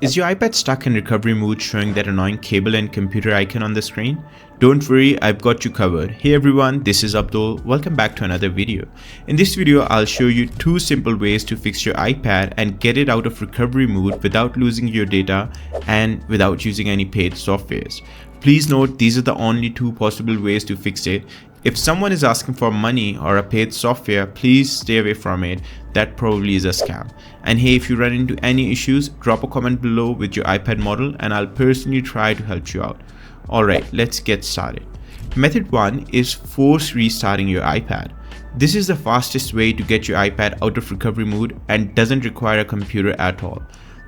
Is your iPad stuck in recovery mode showing that annoying cable and computer icon on the screen? Don't worry, I've got you covered. Hey everyone, this is Abdul. Welcome back to another video. In this video, I'll show you two simple ways to fix your iPad and get it out of recovery mode without losing your data and without using any paid softwares. Please note, these are the only two possible ways to fix it. If someone is asking for money or a paid software, please stay away from it. That probably is a scam. And hey, if you run into any issues, drop a comment below with your iPad model and I'll personally try to help you out. Alright, let's get started. Method 1 is force restarting your iPad. This is the fastest way to get your iPad out of recovery mode and doesn't require a computer at all.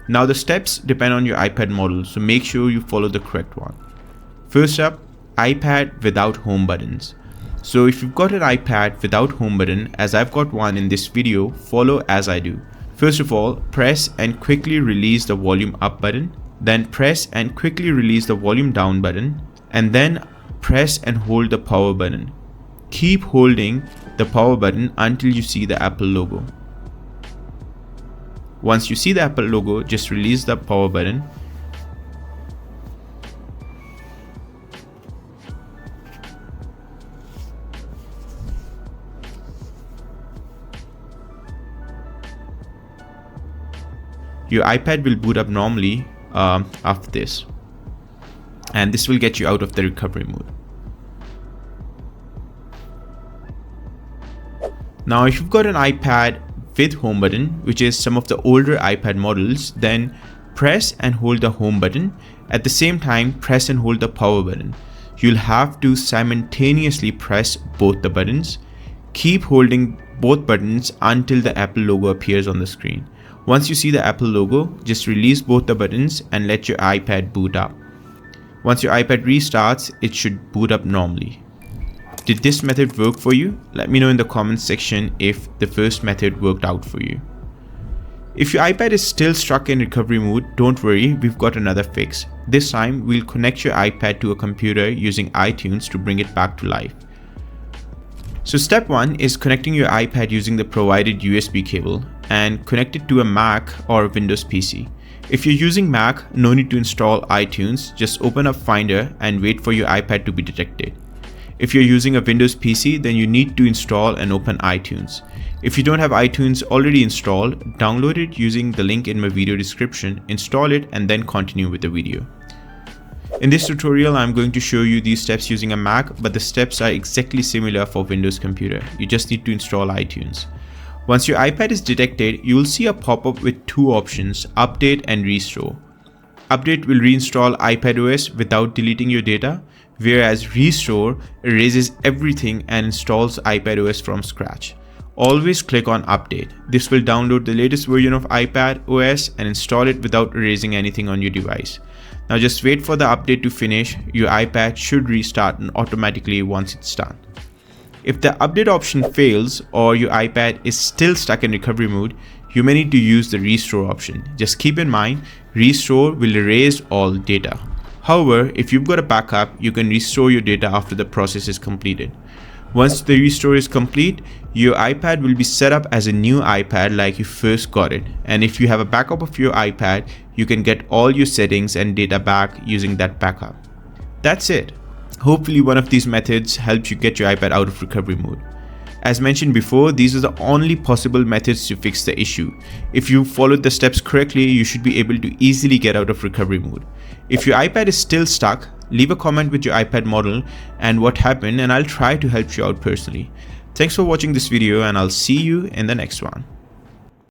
Now the steps depend on your iPad model, so make sure you follow the correct one. First up, iPad without home buttons. So if you've got an iPad without home button, as I've got one in this video, follow as I do. First of all, press and quickly release the volume up button, then press and quickly release the volume down button, and then press and hold the power button. Keep holding the power button until you see the Apple logo. Once you see the Apple logo, just release the power button. Your iPad will boot up normally after this, and this will get you out of the recovery mode. Now if you've got an iPad with home button, which is some of the older iPad models, then press and hold the home button. At the same time, press and hold the power button. You'll have to simultaneously press both the buttons. Keep holding both buttons until the Apple logo appears on the screen. Once you see the Apple logo, just release both the buttons and let your iPad boot up. Once your iPad restarts, it should boot up normally. Did this method work for you? Let me know in the comments section if the first method worked out for you. If your iPad is still stuck in recovery mode, don't worry, we've got another fix. This time, we'll connect your iPad to a computer using iTunes to bring it back to life. So step 1 is connecting your iPad using the provided USB cable and connect it to a Mac or Windows PC. If you're using Mac, no need to install iTunes, just open up Finder and wait for your iPad to be detected. If you're using a Windows PC, then you need to install and open iTunes. If you don't have iTunes already installed, download it using the link in my video description, install it and then continue with the video. In this tutorial, I'm going to show you these steps using a Mac, but the steps are exactly similar for Windows computer. You just need to install iTunes. Once your iPad is detected, you will see a pop-up with two options, Update and Restore. Update will reinstall iPadOS without deleting your data, whereas Restore erases everything and installs iPadOS from scratch. Always click on Update. This will download the latest version of iPadOS and install it without erasing anything on your device. Now just wait for the update to finish. Your iPad should restart automatically once it's done. If the update option fails or your iPad is still stuck in recovery mode, you may need to use the Restore option. Just keep in mind, Restore will erase all data. However, if you've got a backup, you can restore your data after the process is completed. Once the restore is complete, your iPad will be set up as a new iPad like you first got it. And if you have a backup of your iPad, you can get all your settings and data back using that backup. That's it. Hopefully one of these methods helps you get your iPad out of recovery mode. As mentioned before, these are the only possible methods to fix the issue. If you followed the steps correctly, you should be able to easily get out of recovery mode. If your iPad is still stuck, leave a comment with your iPad model and what happened, and I'll try to help you out personally. Thanks for watching this video and I'll see you in the next one.